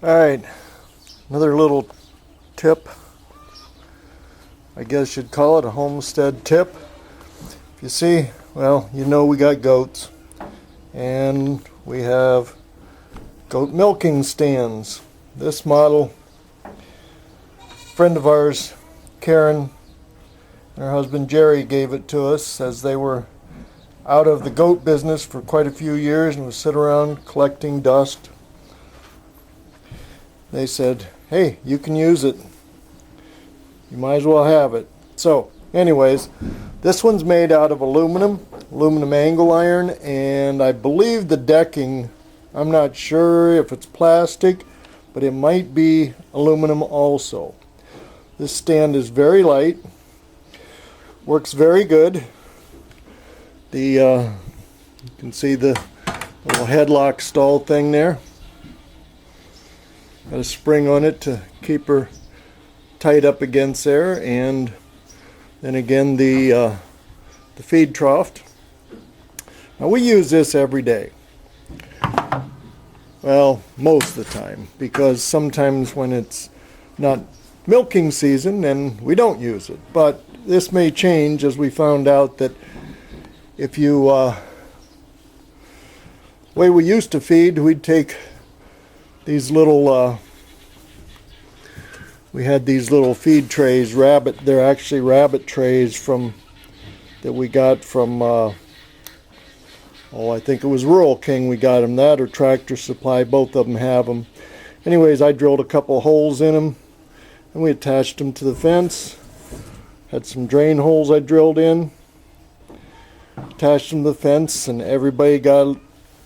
Alright, another little tip. I guess you'd call it a homestead tip. If you see, well, you know we got goats. And we have goat milking stands. This model, a friend of ours, Karen, and her husband Jerry gave it to us as they were out of the goat business for quite a few years and would sit around collecting dust. They said, hey, you can use it. You might as well have it. So, anyways, this one's made out of aluminum angle iron, and I believe the decking, I'm not sure if it's plastic, but it might be aluminum also. This stand is very light, works very good. You can see the little headlock stall thing there. Got a spring on it to keep her tight up against there, and then again the feed trough. Now we use this every day. Well, most of the time, because sometimes when it's not milking season, then we don't use it. But this may change, as we found out that if you way we used to feed, we'd take these little we had these little feed trays, they're actually rabbit trays that we got from I think it was Rural King we got them, that or Tractor Supply, both of them have them. Anyways, I drilled a couple holes in them and we attached them to the fence. Had some drain holes I drilled in, attached them to the fence, and everybody got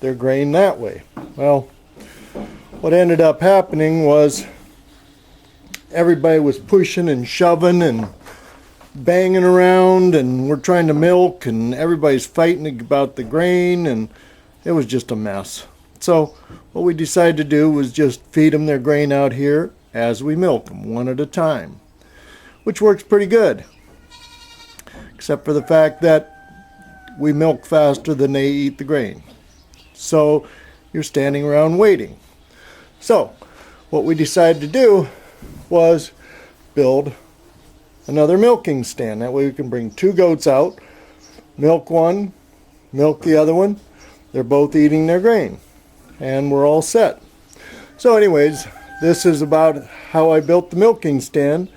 their grain that way. Well, what ended up happening was everybody was pushing and shoving and banging around, and we're trying to milk, and everybody's fighting about the grain, and it was just a mess. So what we decided to do was just feed them their grain out here as we milk them, one at a time, which works pretty good, except for the fact that we milk faster than they eat the grain. So you're standing around waiting. So what we decided to do was build another milking stand. That way we can bring two goats out, milk one, milk the other one. They're both eating their grain, and we're all set. So anyways, this is about how I built the milking stand.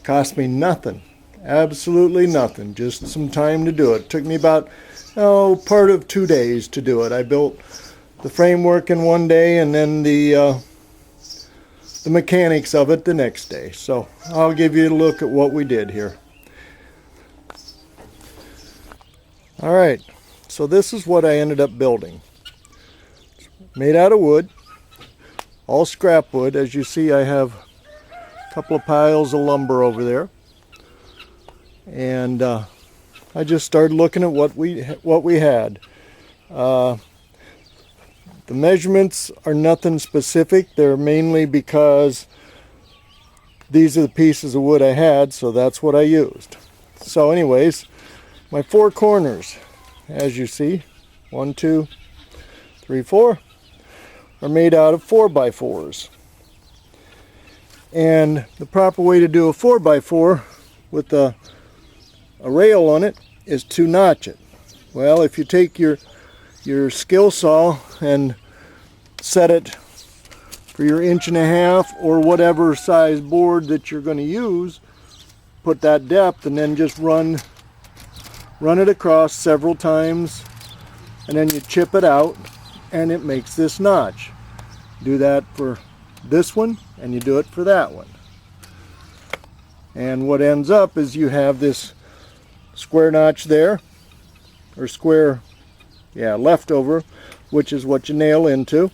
Cost me nothing, absolutely nothing, just some time to do it. Took me about part of 2 days to do it. I built the framework in one day, and then the mechanics of it the next day. So I'll give you a look at what we did here. Alright, so this is what I ended up building. It's made out of wood, all scrap wood. As you see, I have a couple of piles of lumber over there, and I just started looking at what we had. The measurements are nothing specific. They're mainly because these are the pieces of wood I had, so that's what I used. So anyways, my four corners, as you see, 1, 2, 3, 4, are made out of 4x4s. And the proper way to do a 4x4 with a rail on it is to notch it. Well, if you take your skill saw and set it for your 1.5 inch or whatever size board that you're going to use, put that depth, and then just run it across several times, and then you chip it out and it makes this notch. Do that for this one and you do it for that one, and what ends up is you have this square notch there, or square, leftover, which is what you nail into,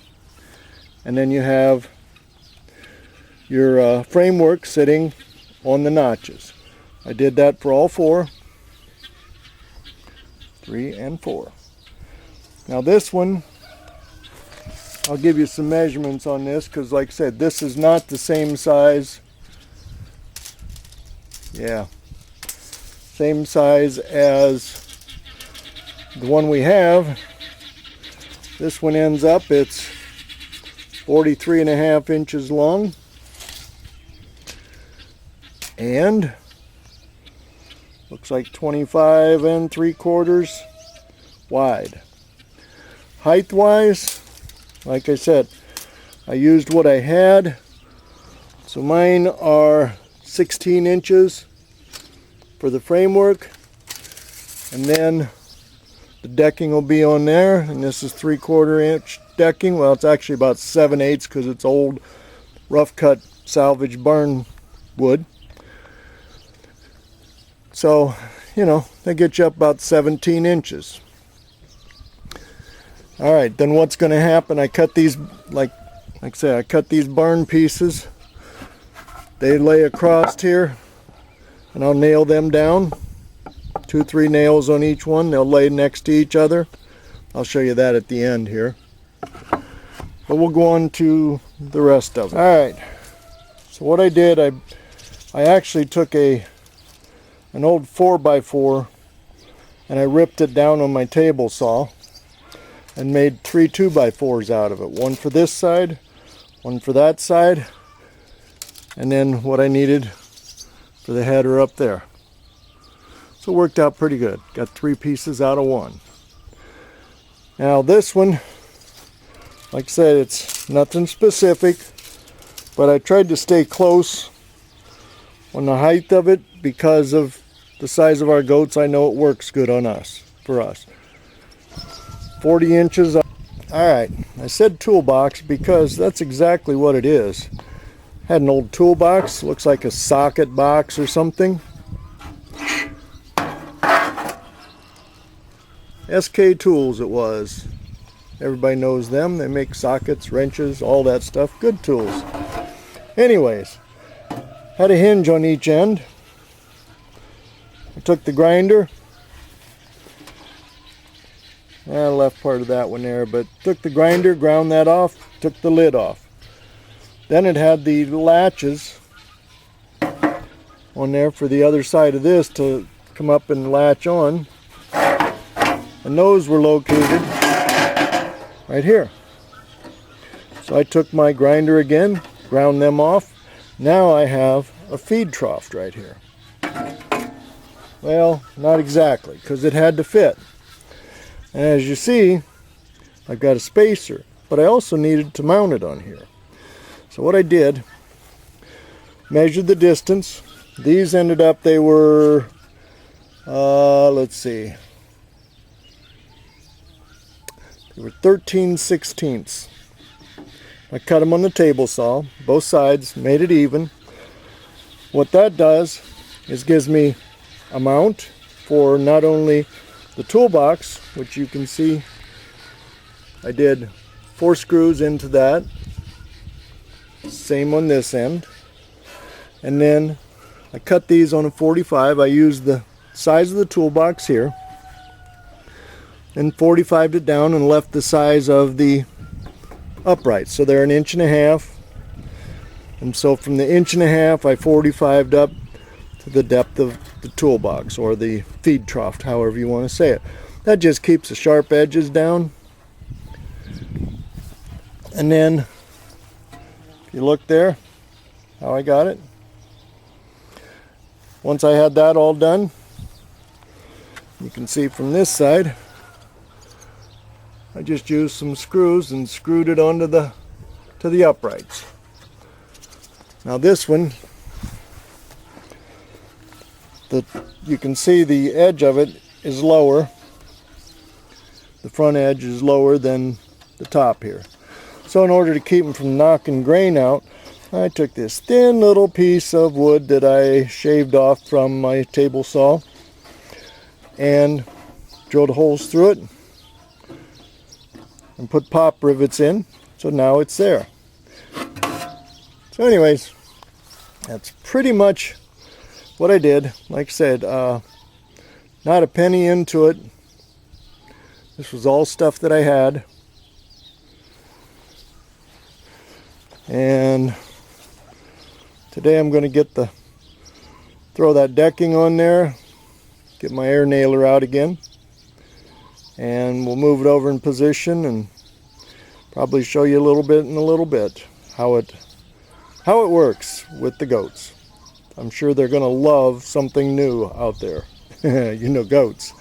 and then you have your framework sitting on the notches. I did that for all 4, 3 and 4. Now this one, I'll give you some measurements on this, because like I said, this is not the same size. Same size as the one we have. This one ends up, it's 43.5 inches long and looks like 25 3/4 wide. Height wise, like I said, I used what I had. So mine are 16 inches for the framework, and then the decking will be on there, and this is 3/4 inch decking. Well, it's actually about 7/8 because it's old rough cut salvage barn wood. So, you know, they get you up about 17 inches. All right, then what's going to happen? I cut these, like I said, I cut these barn pieces. They lay across here, and I'll nail them down. 2-3 nails on each one. They'll lay next to each other. I'll show you that at the end here. But we'll go on to the rest of it. All right. So what I did, I actually took an old 4x4 and I ripped it down on my table saw and made 3 2x4s out of it. One for this side, one for that side, and then what I needed for the header up there. So it worked out pretty good. Got 3 pieces out of one. Now this one, like I said, it's nothing specific, but I tried to stay close on the height of it because of the size of our goats. I know it works good on us, for us. 40 inches. All right, I said toolbox because that's exactly what it is. Had an old toolbox, looks like a socket box or something. SK Tools it was. Everybody knows them. They make sockets, wrenches, all that stuff. Good tools. Anyways, had a hinge on each end. I took the grinder. I left part of that one there, but took the grinder, ground that off, took the lid off. Then it had the latches on there for the other side of this to come up and latch on. And those were located right here. So I took my grinder again, ground them off. Now I have a feed trough right here. Well, not exactly, because it had to fit. And as you see, I've got a spacer, but I also needed to mount it on here. So what I did, measured the distance. These ended up, they were, let's see, they were 13/16. I cut them on the table saw, both sides, made it even. What that does is gives me a mount for not only the toolbox, which you can see I did 4 screws into that, same on this end, and then I cut these on a 45. I used the size of the toolbox here and 45'd it down and left the size of the uprights, so they're 1.5 inches. And so from the 1.5 inches I 45'd up to the depth of the toolbox, or the feed trough, however you want to say it. That just keeps the sharp edges down. And then if you look there how I got it, once I had that all done, you can see from this side I just used some screws and screwed it onto the uprights. Now this one, you can see the edge of it is lower. The front edge is lower than the top here. So in order to keep them from knocking grain out, I took this thin little piece of wood that I shaved off from my table saw and drilled holes through it and put pop rivets in. So now it's there. So anyways, that's pretty much what I did. Like I said, not a penny into it. This was all stuff that I had. And today I'm going to throw that decking on there, get my air nailer out again, and we'll move it over in position and Probably show you a little bit in a little bit how it works with the goats. I'm sure they're going to love something new out there. You know, goats.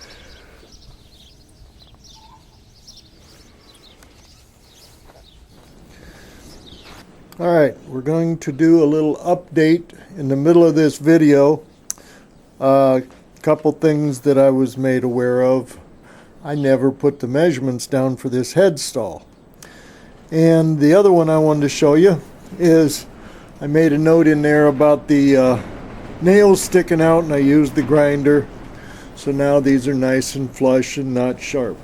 All right, we're going to do a little update in the middle of this video. A couple things that I was made aware of. I never put the measurements down for this head stall. And the other one I wanted to show you is I made a note in there about the nails sticking out, and I used the grinder. So now these are nice and flush and not sharp.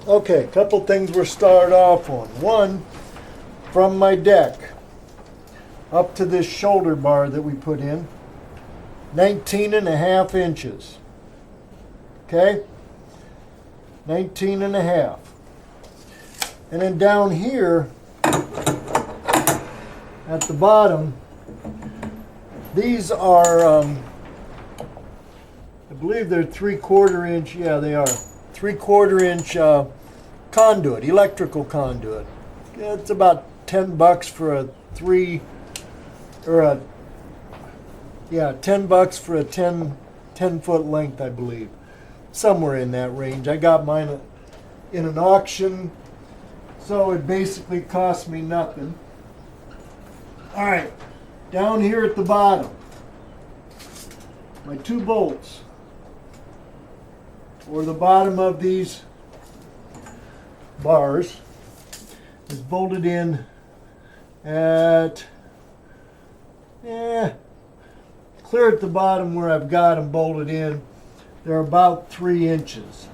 Okay, a couple things we're started off on. One, from my deck up to this shoulder bar that we put in, 19.5 inches. Okay, 19.5. And then down here at the bottom, these are I believe they're 3/4 inch. Yeah, they are 3/4 inch conduit, electrical conduit. It's about $10 for a 10 for a 10 foot length, I believe. Somewhere in that range. I got mine in an auction, so it basically cost me nothing. All right, down here at the bottom, my 2 bolts, or the bottom of these bars, is bolted in at, clear at the bottom where I've got them bolted in, they're about 3 inches.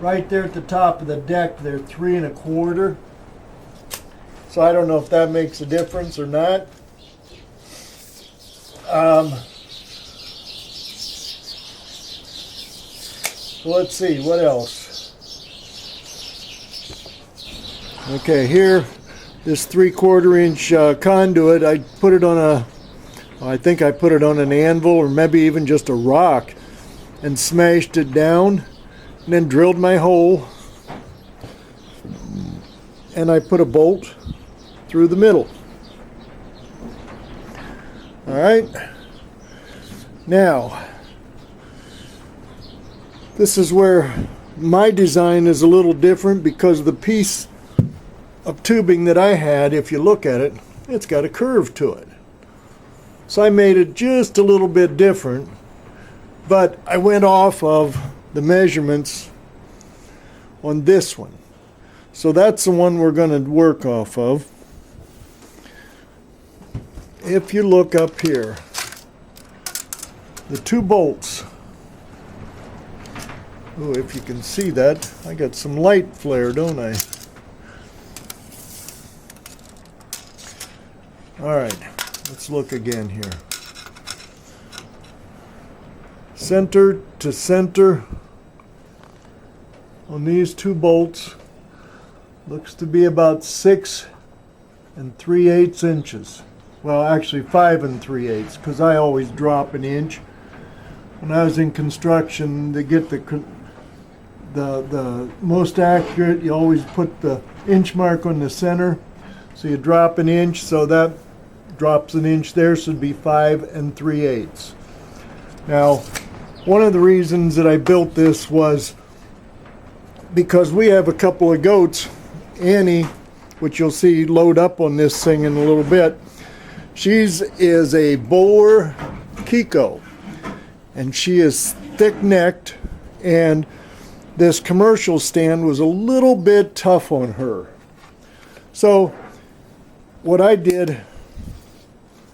Right there at the top of the deck, they're 3 1/4. So I don't know if that makes a difference or not. So let's see, what else? Okay, here, this 3/4 inch conduit, I put it on I think I put it on an anvil or maybe even just a rock and smashed it down and then drilled my hole, and I put a bolt through the middle. All right, now this is where my design is a little different, because the piece of tubing that I had, if you look at it, it's got a curve to it. So I made it just a little bit different, but I went off of the measurements on this one. So that's the one we're going to work off of. If you look up here, the 2 bolts. Oh, if you can see that, I got some light flare, don't I? All right, let's look again here. Center to center on these 2 bolts looks to be about 6 3/8 inches. Well, actually 5 3/8, because I always drop an inch. When I was in construction, to get the most accurate, you always put the inch mark on the center. So you drop an inch, so that drops an inch there, so it'd be 5 3/8. Now, one of the reasons that I built this was because we have a couple of goats. Annie, which you'll see load up on this thing in a little bit, she's is a Boer Kiko, and she is thick-necked, and this commercial stand was a little bit tough on her. So what I did,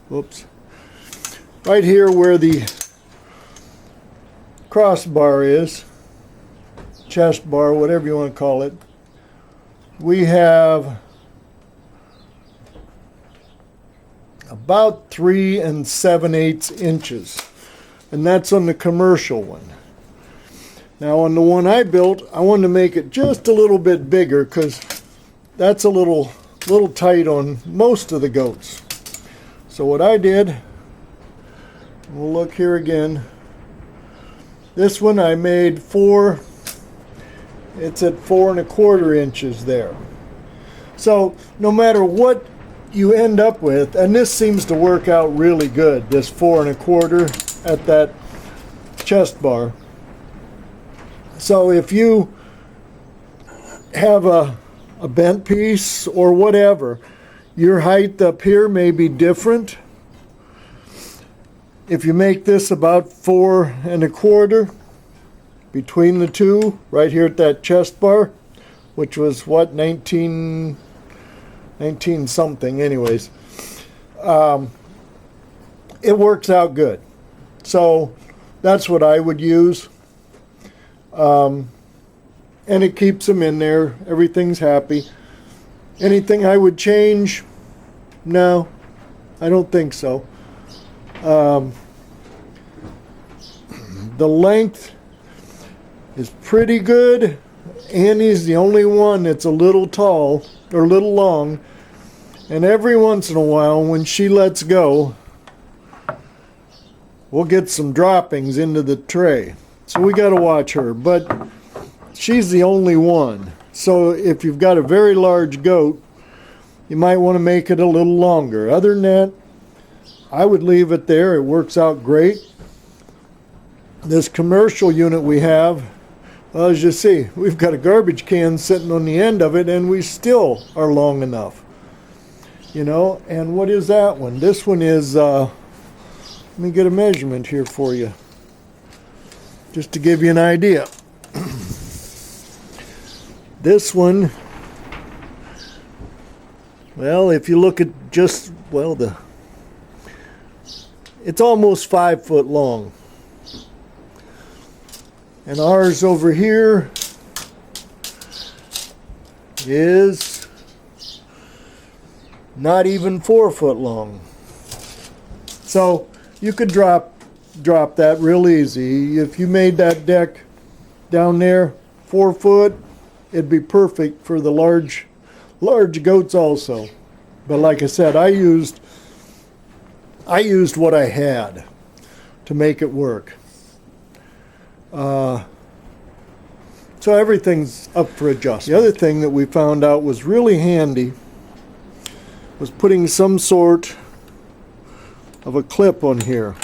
whoops, right here where the crossbar is, chest bar, whatever you want to call it, we have about 3 7/8 inches, and that's on the commercial one. Now on the one I built, I wanted to make it just a little bit bigger, because that's a little tight on most of the goats. So what I did, we'll look here again, this one I made 4 It's at 4¼ inches there. So no matter what you end up with, and this seems to work out really good, this 4¼ at that chest bar. So if you have a bent piece or whatever, your height up here may be different. If you make this about 4¼ between the two, right here at that chest bar, which was what, 19 something anyways, it works out good. So that's what I would use. And it keeps them in there. Everything's happy. Anything I would change? No, I don't think so. The length is pretty good. Annie's the only one that's a little tall or a little long. And every once in a while, when she lets go, we'll get some droppings into the tray. So we got to watch her. But she's the only one. So if you've got a very large goat, you might want to make it a little longer. Other than that, I would leave it there. It works out great. This commercial unit we have, well, as you see, we've got a garbage can sitting on the end of it, and we still are long enough. You know, and what is that one? This one is, let me get a measurement here for you, just to give you an idea. This one, well, if you look at just, well, it's almost 5 foot long. And ours over here is not even 4 foot long. So you could drop that real easy. If you made that deck down there 4 foot, it'd be perfect for the large goats also. But like I said, I used what I had to make it work. So everything's up for adjustment. The other thing that we found out was really handy was putting some sort of a clip on here.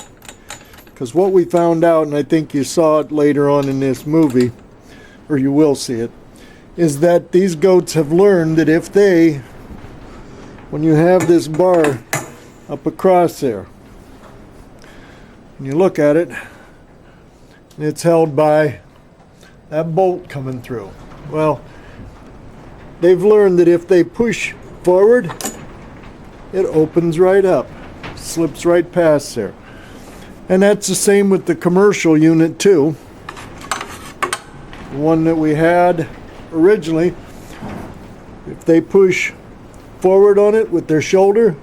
Because what we found out, and I think you saw it later on in this movie, or you will see it, is that these goats have learned that if they, when you have this bar up across there, and you look at it, and it's held by that bolt coming through. Well, they've learned that if they push forward, it opens right up, slips right past there. And that's the same with the commercial unit too. The one that we had originally, if they push forward on it with their shoulder,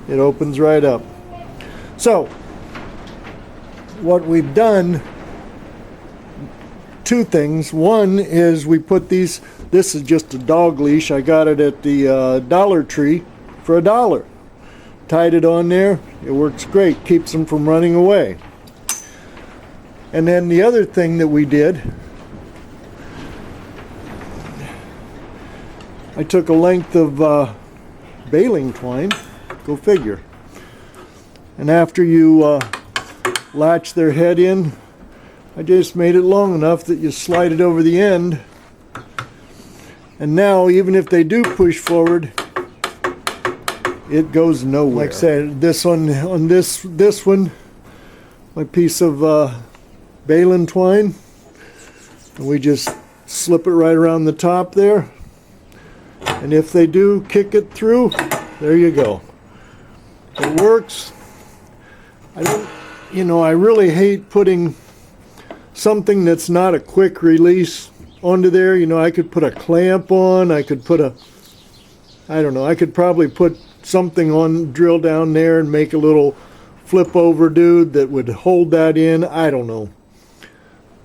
it opens right up. So what we've done, two things. One is we put this is just a dog leash. I got it at the Dollar Tree for $1. Tied it on there. It works great. Keeps them from running away. And then the other thing that we did, I took a length of baling twine, go figure. And after you latch their head in, I just made it long enough that you slide it over the end. And now, even if they do push forward, it goes nowhere. Like I said, this one, on this one, my piece of baling twine, and we just slip it right around the top there. And if they do kick it through, there you go. It works. I really hate putting something that's not a quick release onto there. I could put a clamp on, I could put I could probably put something on, drill down there and make a little flip over dude that would hold that in. I don't know.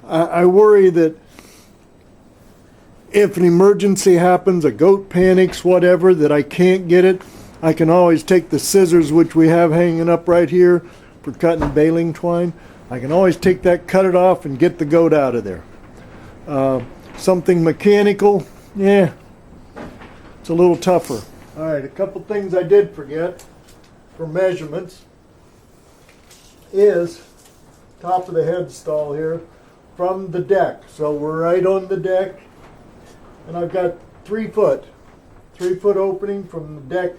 I worry that if an emergency happens, a goat panics, whatever, that I can't get it, I can always take the scissors, which we have hanging up right here for cutting baling twine. I can always take that, cut it off, and get the goat out of there. something mechanical, yeah, it's a little tougher. All right, a couple things I did forget for measurements is top of the headstall here from the deck. So we're right on the deck, and I've got 3 foot opening from the deck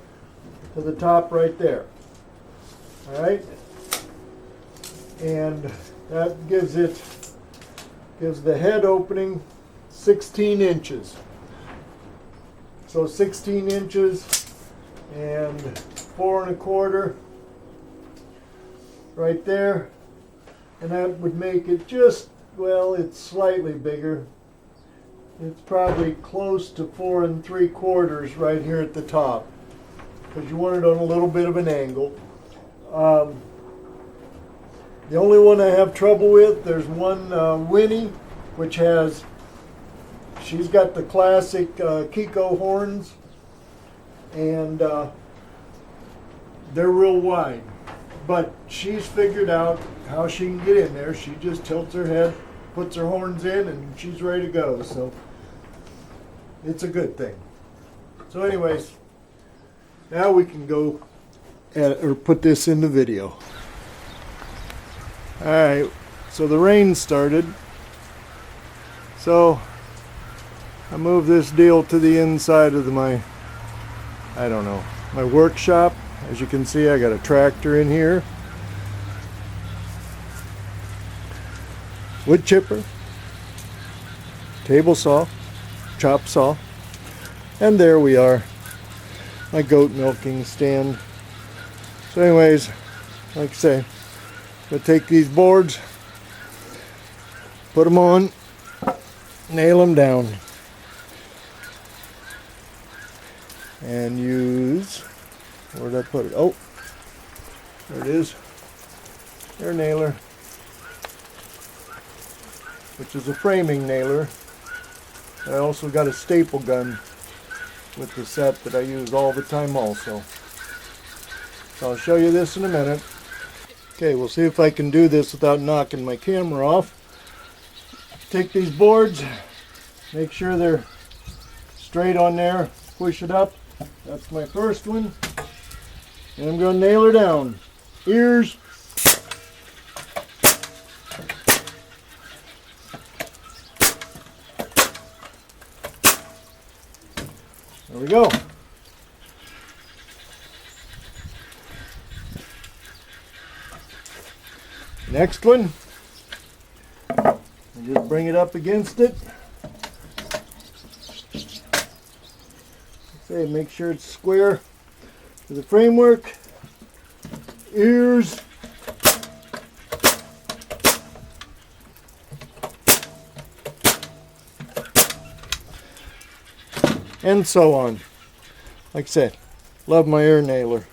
to the top right there. All right, and that gives the head opening 16 inches. So 16 inches and 4 1/4 right there, and that would make it just, well, it's slightly bigger. It's probably close to 4 3/4 right here at the top, because you want it on a little bit of an angle. The only one I have trouble with, there's one Winnie, which she's got the classic Kiko horns, and they're real wide. But she's figured out how she can get in there. She just tilts her head, puts her horns in, and she's ready to go. So it's a good thing. So anyways, now we can go or put this in the video. Alright, so the rain started. So I moved this deal to the inside of my workshop. As you can see, I got a tractor in here, wood chipper, table saw, chop saw, and there we are, my goat milking stand. So anyways, like I say, I'm going to take these boards, put them on, nail them down, and use, where did I put it? Oh, there it is. Air nailer, which is a framing nailer. I also got a staple gun with the set that I use all the time also. So I'll show you this in a minute. Okay, we'll see if I can do this without knocking my camera off. Take these boards, make sure they're straight on there, push it up. That's my first one. And I'm going to nail her down. Ears. There we go. Next one. Just bring it up against it. Okay, make sure it's square to the framework. Ears. And so on. Like I said, love my air nailer.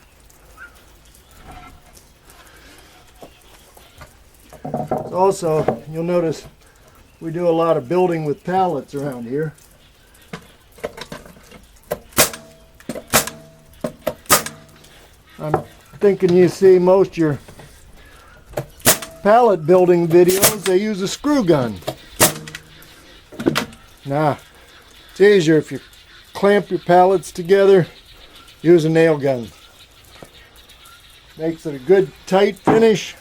Also, you'll notice we do a lot of building with pallets around here. I'm thinking you see most of your pallet building videos, they use a screw gun. Nah, it's easier if you clamp your pallets together, use a nail gun. Makes it a good tight finish.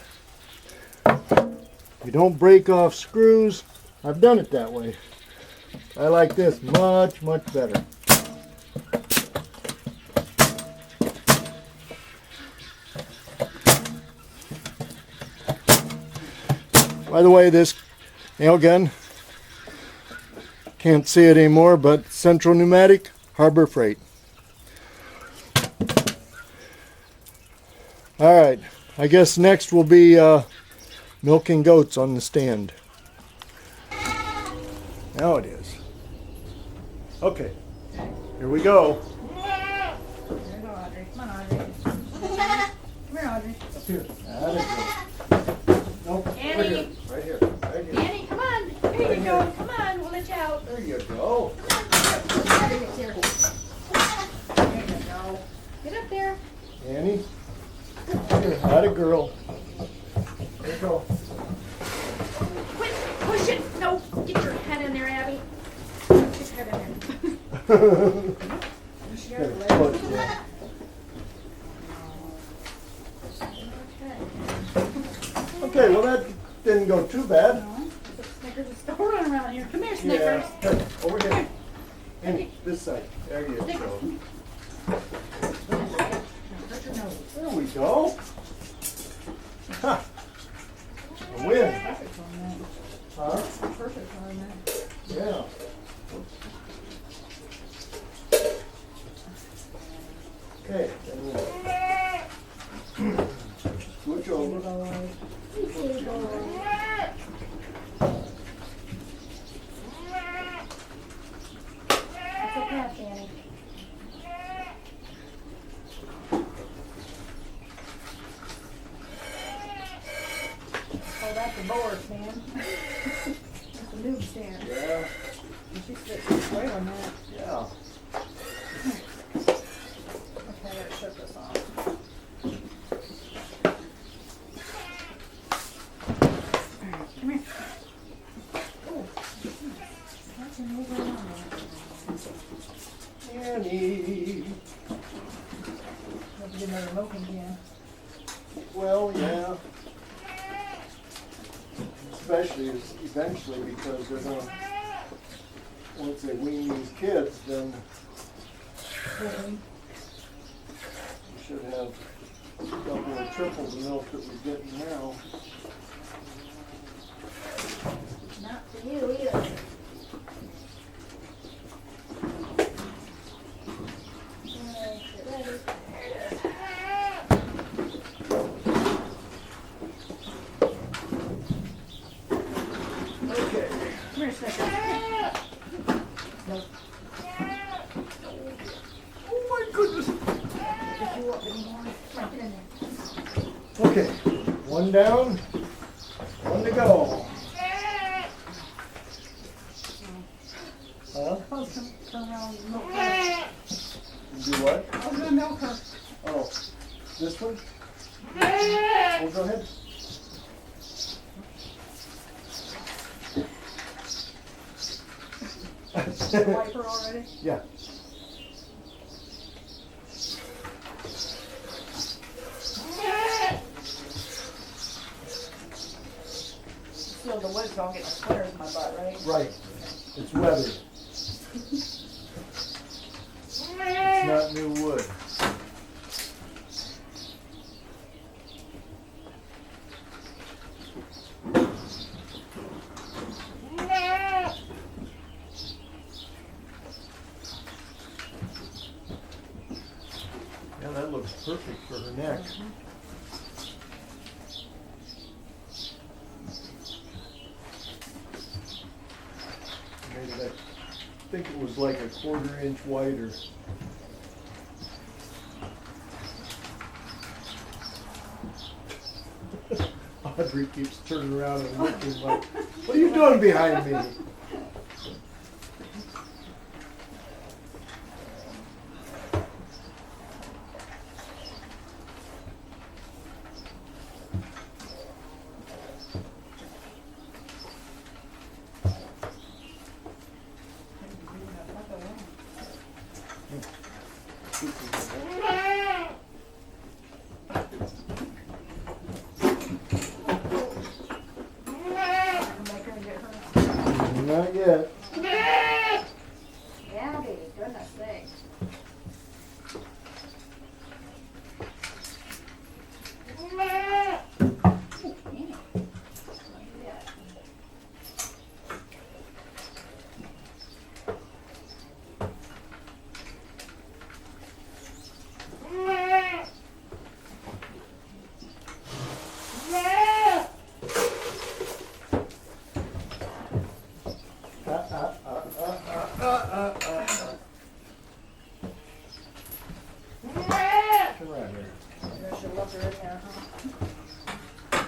You don't break off screws. I've done it that way. I like this much, much better. By the way, this nail gun, can't see it anymore, but Central Pneumatic, Harbor Freight. Alright, I guess next will be milking goats on the stand. Now it is. Okay, here we go. There you go, Audrey. Come on, Audrey. Come here, Audrey. Up here. Nope. Annie. Right here. Right here. Annie, come on. There you go. Come on, we'll let you out. There you go. There you go. Get up there. Annie. Here, had a girl. There you go. Quit pushing. No, get your head in there, Abby. She got the legs. Foot, yeah. Okay, well that didn't go too bad. No, Snickers is still running around here. Come here, Snickers. Yeah. Hey, over here. In this side. There you Snickers. go. Touch your nose. There we go. Ha! A win. Perfect on that. Huh? Perfect on that. Yeah. Okay. Switch over. It's okay, Fanny. Oh, that's a board stand. That's a noob stand. Yeah. She's sitting right on that. Yeah. Okay, let's shut this off. Alright, come here. Oh, that's an over on there. Annie. Have to get another milking can. Well, yeah. Especially eventually because they're gonna, once they wean these kids, then Okay. we should have double or triple the milk that we're getting now. Not for you either. Alright, get ready. Okay. Come here, Snickers. No. Oh my goodness. If you want any more, right, get in there. Okay, one down, one to go. Huh? Oh, turn around and milk her. Do what? I was gonna milk her. Oh, this one? Oh, go ahead. Wipe her already? Yeah. Still the wood's all getting splinters in my butt, right? Right. It's weathered. It's not new wood. Yeah, that looks perfect for her neck. Maybe that, I think it was like a 1/4 inch wider. Audrey keeps turning around and looking like, what are you doing behind me? Not yet. Gabby, goodness sakes. Ooh, Annie. Yeah. Turn around here. I should look her in there, huh?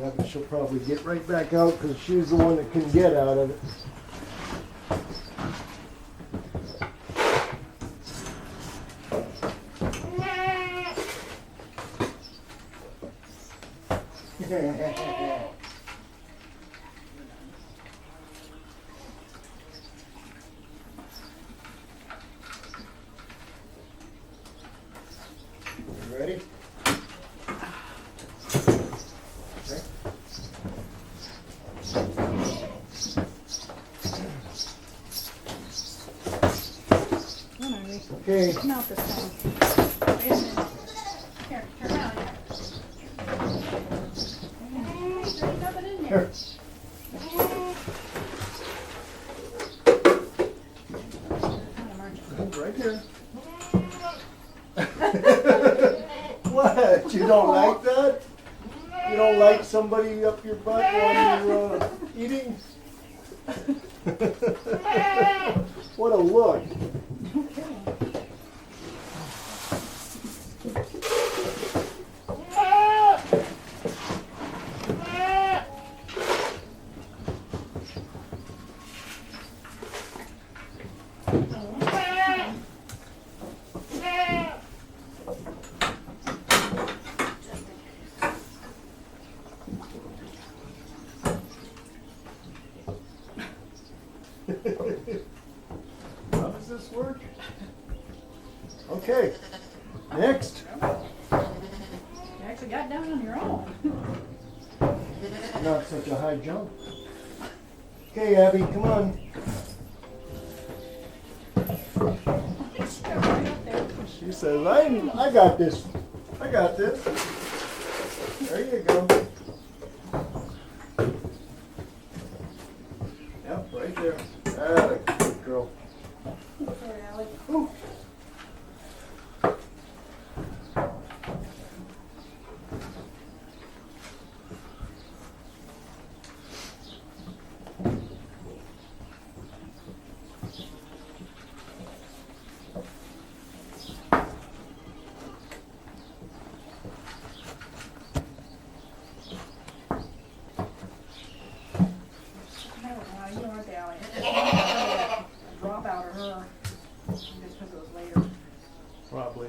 Yeah, but she'll probably get right back out because she's the one that can get out of it. Okay. Come out this time. Wait a minute. Here, turn around. There's nothing in there. Here. Right here. What? You don't like that? You don't like somebody up your butt while you're eating? What a look. How does this work? Okay, next. You actually got down on your own. Not such a high jump. Okay, Abby, come on. Step right up there. She says, I got this. I got this. There you go. Yep, right there. Ah, good girl. Sorry, Allie. Ooh. No, you aren't Allie. Drop out of her. Just because it was later. Probably.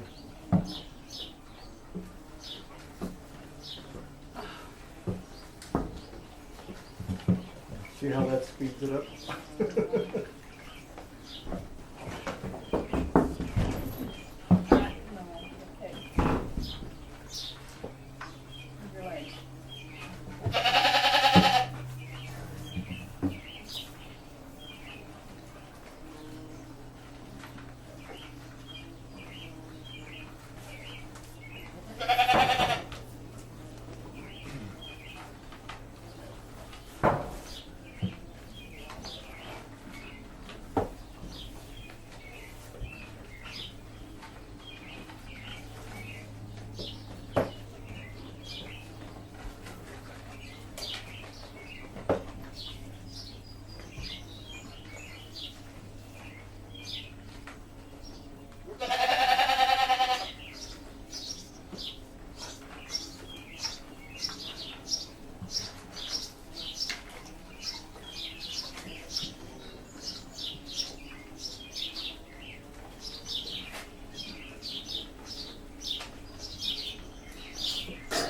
See how that speeds it up? Your legs.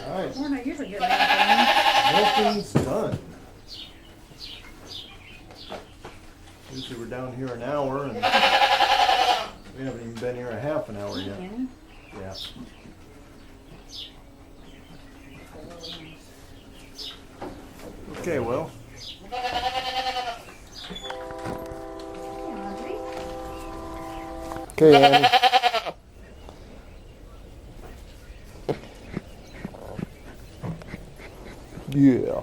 All right, We're not usually getting that milking's done. Usually we're down here an hour and we haven't even been here a half an hour yet. done. Yeah. Okay, well. Okay, Annie. Yeah.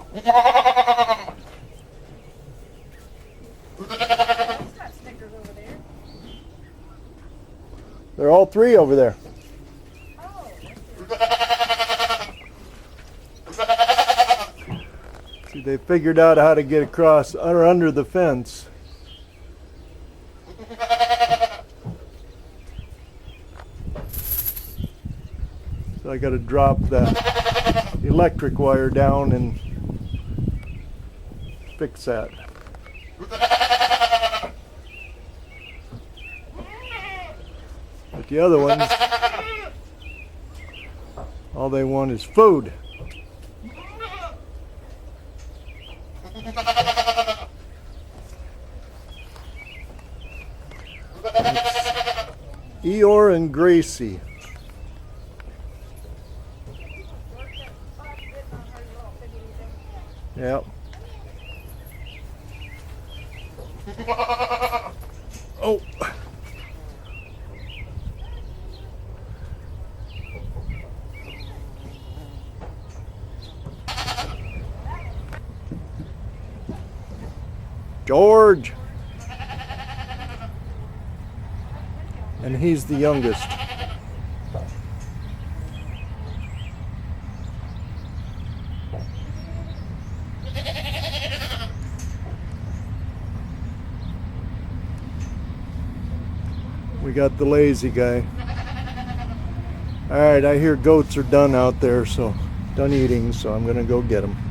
Snickers over there. They're all three over there. Oh, See, they figured out how to get across or under the fence. So I got to drop that electric wire down and fix that. But the other ones, all they want is food. It's Eeyore and Gracie. Yep. Oh. George. And he's the youngest. We got the lazy guy. All right, I hear goats are done out there, so done eating, so I'm gonna go get them.